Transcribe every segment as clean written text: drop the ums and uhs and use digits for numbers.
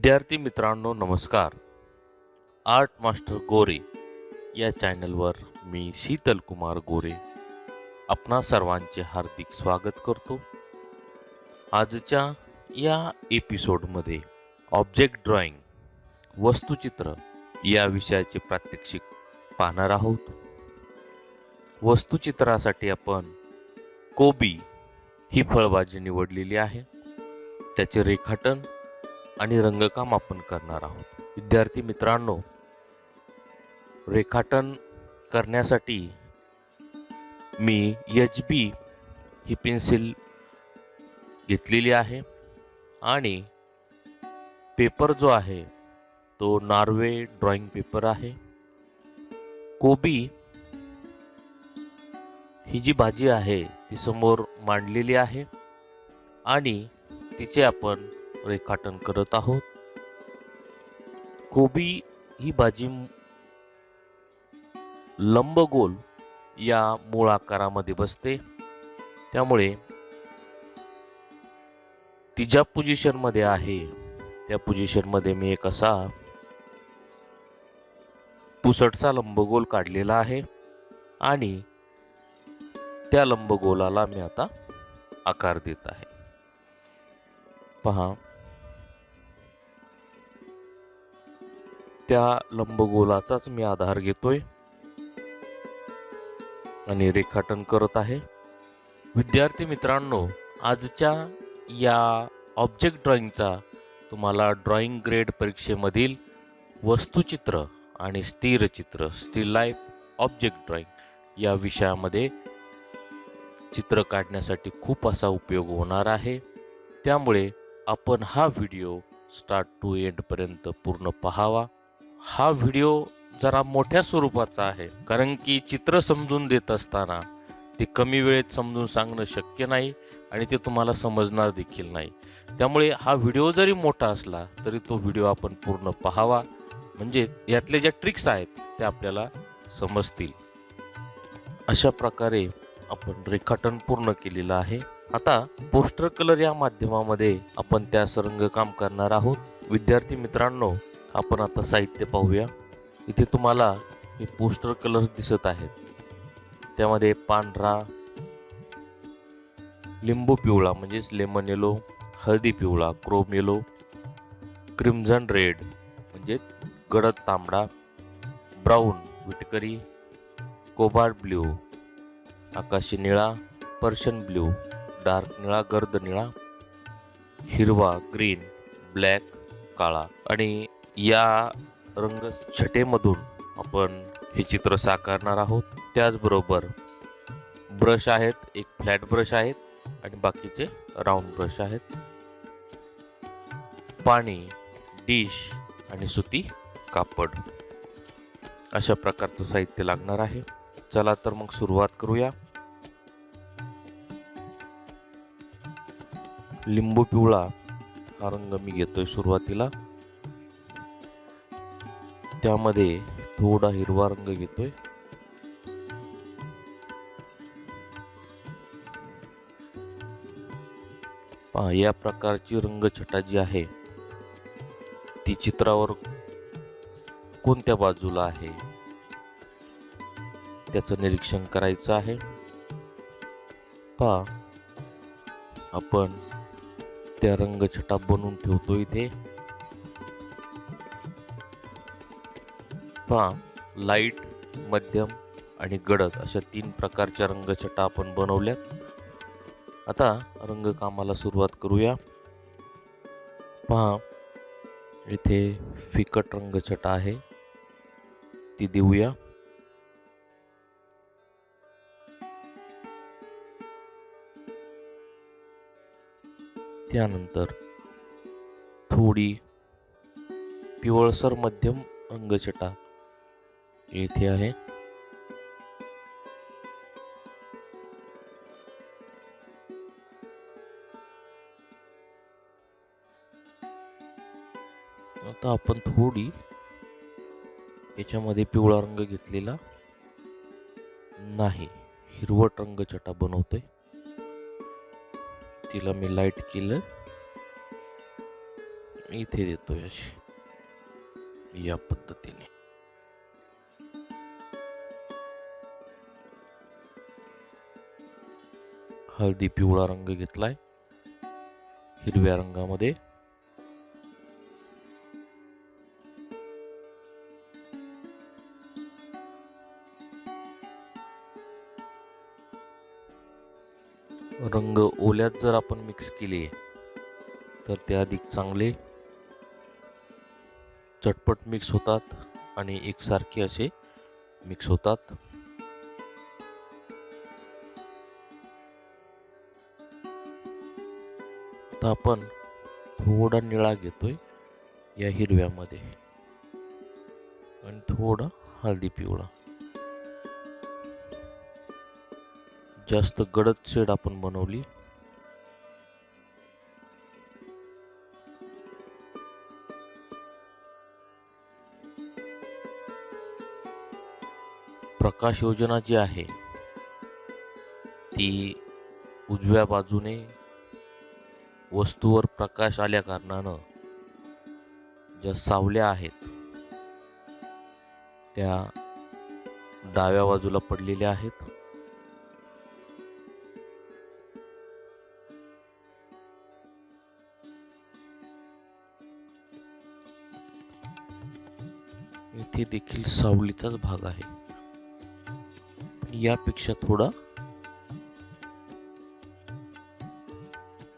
विद्यार्थी मित्रांनो नमस्कार. आर्ट मास्टर गोरे या चॅनलवर मी शीतल कुमार गोरे आपणा सर्वांचे हार्दिक स्वागत करतो. आजच्या या एपिसोडमध्ये ऑब्जेक्ट ड्रॉइंग वस्तुचित्र या विषयाचे प्रात्यक्षिक पाहणार आहोत. वस्तुचित्रासाठी आपण कोबी ही फळभाजी निवडलेली आहे. त्याचे रेखाटन आणि रंगकाम आपण करणार आहोत. विद्यार्थी मित्रांनो, रेखाटन करण्यासाठी मी HB ही पेन्सिल घेतलेली आहे आणि पेपर जो आहे तो नॉर्वे ड्रॉइंग पेपर आहे. कोबी ही जी भाजी आहे ती समोर मांडलेली आहे आणि तिचे आपण रेखाटन करत आहोत. कोबी ही भाजी लंबगोल या मूळ आकारामध्ये बसते, त्यामुळे ती ज्या पोझिशनमध्ये आहे त्या पोझिशनमध्ये मी एक असा पुसटसा लंबगोल काढलेला आहे आणि त्या लंबगोलाला मी आता आकार देत आहे. पहा, त्या लंबगोलाचाच मी आधार घेतोय आणि रेखाटन करत आहे. विद्यार्थी मित्रांनो, आजच्या या ऑब्जेक्ट ड्रॉइंगचा तुम्हाला ड्रॉइंग ग्रेड परीक्षेमधील वस्तुचित्र आणि स्थिरचित्र स्टील लाईफ ऑब्जेक्ट ड्रॉइंग या विषयामध्ये चित्र काढण्यासाठी खूप असा उपयोग होणार आहे. त्यामुळे आपण हा व्हिडिओ स्टार्ट टू एंड पर्यंत पूर्ण पाहावा. हा व्हिडिओ जरा मोठ्या स्वरूपाचा आहे, कारण की चित्र समजून देत असताना ते कमी वेळेत समजून सांगणं शक्य नाही आणि ते तुम्हाला समजणार देखील नाही. त्यामुळे हा व्हिडिओ जरी मोठा असला तरी तो व्हिडिओ आपण पूर्ण पाहावा, म्हणजे यातले ज्या ट्रिक्स आहेत त्या आपल्याला समजतील. अशा प्रकारे आपण रेखाटन पूर्ण केलेलं आहे. आता पोस्टर कलर या माध्यमामध्ये आपण त्यास रंगकाम करणार आहोत. विद्यार्थी मित्रांनो, आपण आता साहित्य पाहूया. इथे तुम्हाला हे पोस्टर कलर्स दिसत आहेत. त्यामध्ये पांढरा, लिंबू पिवळा म्हणजेच लेमन येलो, हळदी पिवळा क्रोम येलो, क्रिम्झन रेड म्हणजे गडद तांबडा, ब्राऊन विटकरी, कोबाल्ट ब्ल्यू आकाशी निळा, पर्शियन ब्ल्यू डार्क निळा गर्द निळा, हिरवा ग्रीन, ब्लॅक काळा आणि या रंग छटेमधून आपण हे चित्र साकारणार आहोत. त्याचबरोबर ब्रश आहेत, एक फ्लॅट ब्रश आहेत आणि बाकीचे राऊंड ब्रश आहेत. पाणी, डिश आणि सुती कापड अशा प्रकारचं साहित्य लागणार आहे. चला तर मग सुरुवात करूया. लिंबू पिवळा हा रंग मी घेतोय सुरुवातीला. त्यामध्ये थोडा हिरवा रंग घेतोय. पहा, या प्रकारची रंगछटा जी आहे ती चित्रावर कोणत्या बाजूला आहे त्याचं निरीक्षण करायचं आहे. पहा, आपण त्या रंगछटा बनवून ठेवतो इथे. पहा, लाईट, मध्यम आणि गडद अशा 3 प्रकारच्या रंगछटा आपण बनवल्यात. आता रंगकामाला सुरुवात करूया. पहा, इथे फिकट रंगछटा आहे ती देऊया. त्यानंतर थोडी पिवळसर मध्यम रंगछटा येथे आहे. आता आपण थोडी याच्यामध्ये पिवळा रंग घेतलेला नाही, हिरवट रंगछटा बनवतोय. तिला मी लाईट केलं इथे देतोय अशी या पद्धतीने. हळदी पिवळा रंग घेतलाय हिरव्या रंगामध्ये. रंग ओल्यात जर आपण मिक्स केले तर ते अधिक चांगले चटपट मिक्स होतात आणि एकसारखे असे मिक्स होतात. आता आपण थोडा निळा घेतोय या हिरव्यामध्ये आणि थोडा हळदी पिवळा. जास्त गडद शेड आपण बनवली. प्रकाश योजना जी आहे ती उजव्या बाजूने वस्तूवर प्रकाश आल्या कारणानं ज्या सावल्या आहेत त्या डाव्या बाजूला पडलेल्या आहेत. इथे देखील सावलीचाच भाग आहे, यापेक्षा थोडा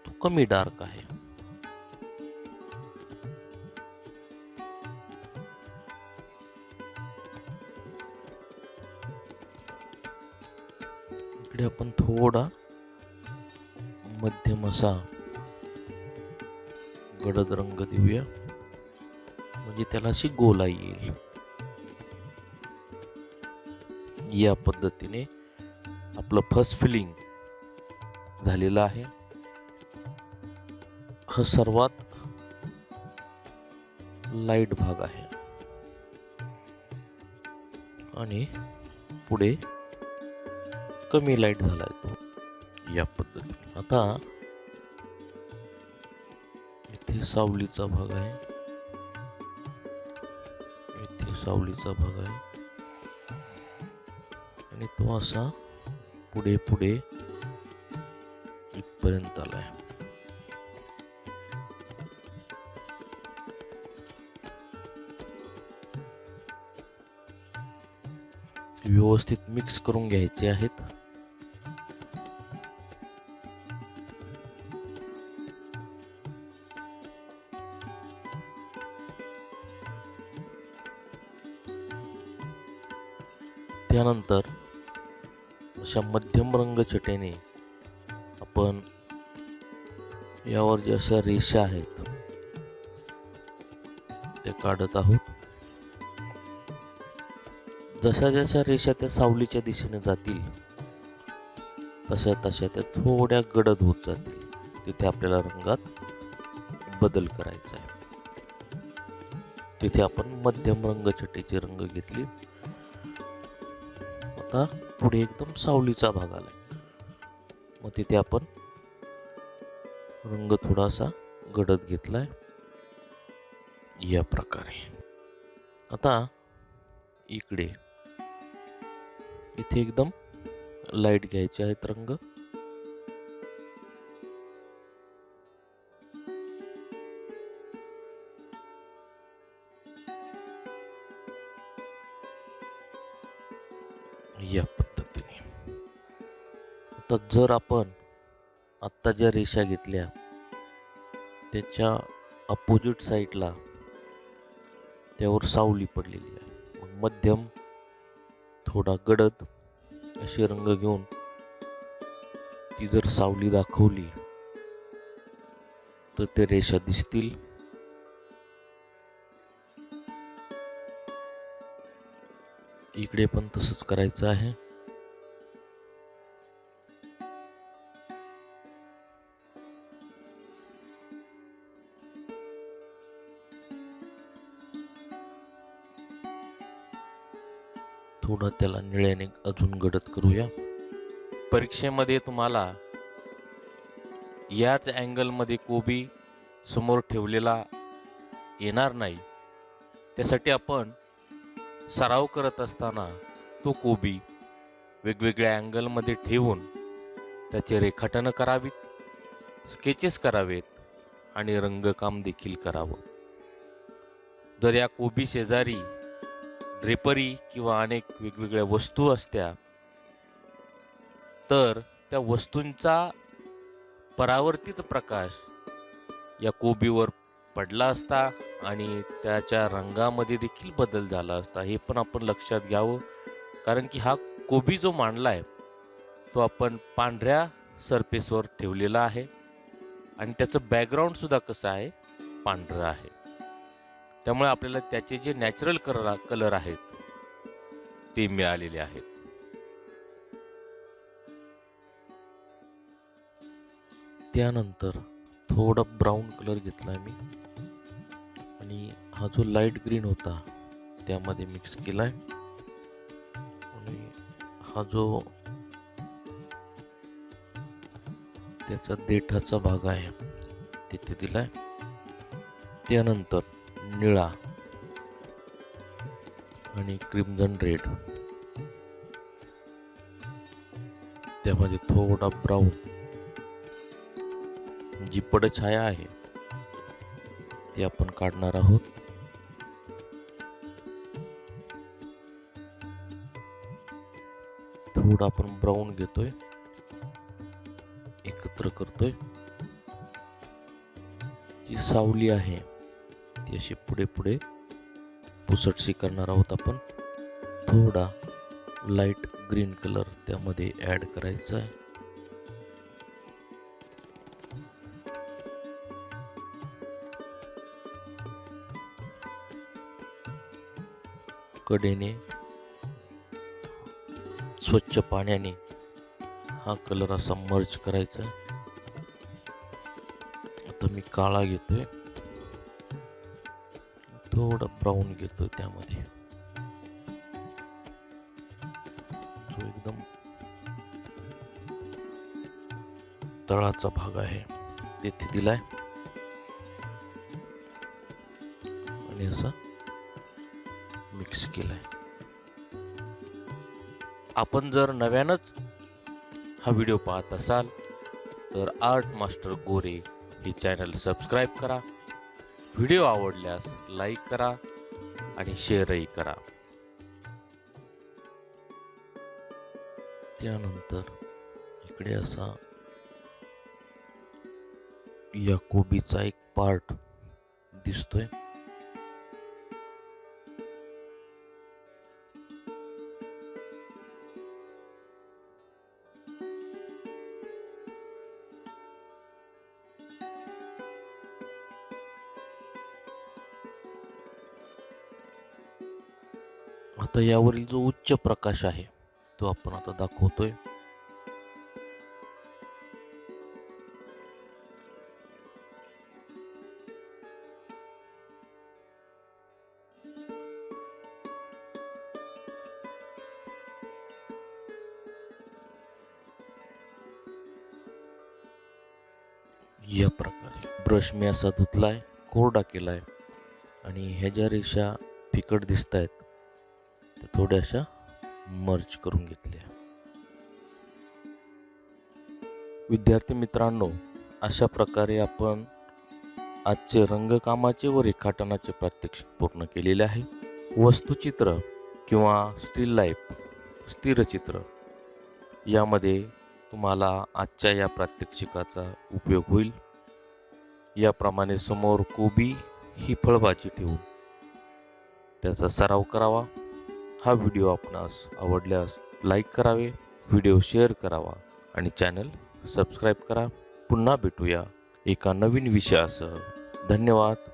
तो कमी डार्क आहे. इकडे आपण थोडा मध्यम असा गडद रंग देऊया, म्हणजे त्याला अशी गोलाई येईल. या पद्धतीने आपलं फर्स्ट फिलिंग झालेलं आहे. हा सर्वात लाईट भाग आहे आणि पुढे कमी लाईट झालाय तो. या पद्धतीने आता इथे सावलीचा भाग आहे, इथे सावलीचा भाग आहे आणि तो असा पुढे पुढे इथपर्यंत आलाय. व्यवस्थित मिक्स करून घ्यायचे आहेत. त्यानंतर अशा मध्यम रंग छटेने आपण यावर ज्या अशा रेषा आहेत त्या काढत आहोत. जशा जशा रेषा त्या सावलीच्या दिशेने जातील तशा तशा त्या थोड्या गडद होत जातील. तिथे आपल्याला रंगात बदल करायचा आहे. तिथे आपण मध्यम रंग छटेची रंग घेतली. आता पुढे एकदम सावलीचा भाग आलाय, मग तिथे आपण रंग थोडासा गडद घेतलाय या प्रकारे. आता इकडे इथे एकदम लाईट घ्यायचे आहेत रंग. या पद्धतीने आता जर आपण आत्ता ज्या रेषा घेतल्या त्याच्या अपोजिट साईडला त्यावर सावली पडलेली आहे, मग मध्यम थोडा गडद असे रंग घेऊन ती जर सावली दाखवली तर ते रेषा दिसतील. इकडे पण तसंच करायचं आहे. थोडं त्याला निळ्याने अजून गडद करूया. परीक्षेमध्ये तुम्हाला याच अँगलमध्ये कोबी समोर ठेवलेला येणार नाही. त्यासाठी आपण सराव करत असताना तो कोबी वेगवेगळ्या अँगलमध्ये ठेवून त्याचे रेखाटनं करावीत, स्केचेस करावेत आणि रंगकाम देखील करावं. जर या कोबी शेजारी ड्रेपरी किंवा अनेक वेगवेगळ्या वस्तू असत्या तर त्या वस्तूंचा परावर्तित प्रकाश या कोबीवर पडला असता आणि त्याच्या रंगामध्ये देखील बदल झाला असता. हे पण आपण लक्षात घ्यावं, कारण की हा कोबी जो मांडला आहे तो आपण पांढऱ्या सरफेसवर ठेवलेला आहे आणि त्याचं बॅकग्राऊंड सुद्धा कसं आहे, पांढरं आहे. त्यामुळे आपल्याला त्याचे जे नॅचरल कलर आहेत ते मिळालेले आहेत. त्यानंतर थोडा ब्राऊन कलर घेतला मी आणि हा जो लाईट ग्रीन होता त्यामध्ये मिक्स केलाय आणि हा जो त्याचा देठाचा भाग आहे तिथे दिलाय. त्यानंतर निळा आणि क्रिम्झन रेड, त्यामध्ये थोडा ब्राऊन, जी पडछाया आहे ती आपण काढणार आहोत. थोडा आपण ब्राऊन घेतोय, एकत्र करतोय. जी सावली आहे ती अशी पुढे पुढे पुसटशी करणार आहोत आपण. थोडा लाईट ग्रीन कलर त्यामध्ये ऍड करायचा आहे. कडेने स्वच्छ पाण्याने हा कलर असा मर्ज करायचा आहे. आता मी काळा घेतोय, थोडा ब्राऊन घेतोय, त्यामध्ये जो एकदम तळाचा भाग आहे तेथे दिलाय आणि असा मिक्स केलाय. आपण जर नव्यानंच हा व्हिडिओ पाहत असाल तर आर्ट मास्टर गोरे हे चॅनल सबस्क्राईब करा. व्हिडिओ आवडल्यास लाईक करा आणि शेअरही करा. त्यानंतर इकडे असा या कोबीचा एक पार्ट दिसतोय. आता यावरील जो उच्च प्रकाश आहे तो आपण आता दाखवतोय. या प्रकारे ब्रश मी असा धुतलाय, कोरडा केलाय आणि ह्या ज्या रेषा फिकट दिसत आहेत त्या थोड्याशा मर्ज करून घेतल्या. विद्यार्थी मित्रांनो, अशा प्रकारे आपण आजचे रंगकामाचे व रेखाटनाचे प्रात्यक्षिक पूर्ण केलेले आहे. वस्तुचित्र किंवा स्टील लाईफ स्थिरचित्र यामध्ये तुम्हाला आजच्या या प्रात्यक्षिकाचा उपयोग होईल. याप्रमाणे समोर कोबी ही फळभाजी ठेवून त्याचा सराव करावा. हा व्हिडिओ आपणास आवडल्यास लाईक करावे, व्हिडिओ शेअर करावा आणि चॅनल सबस्क्राईब करा. पुन्हा भेटूया एका नवीन विषयासह. धन्यवाद.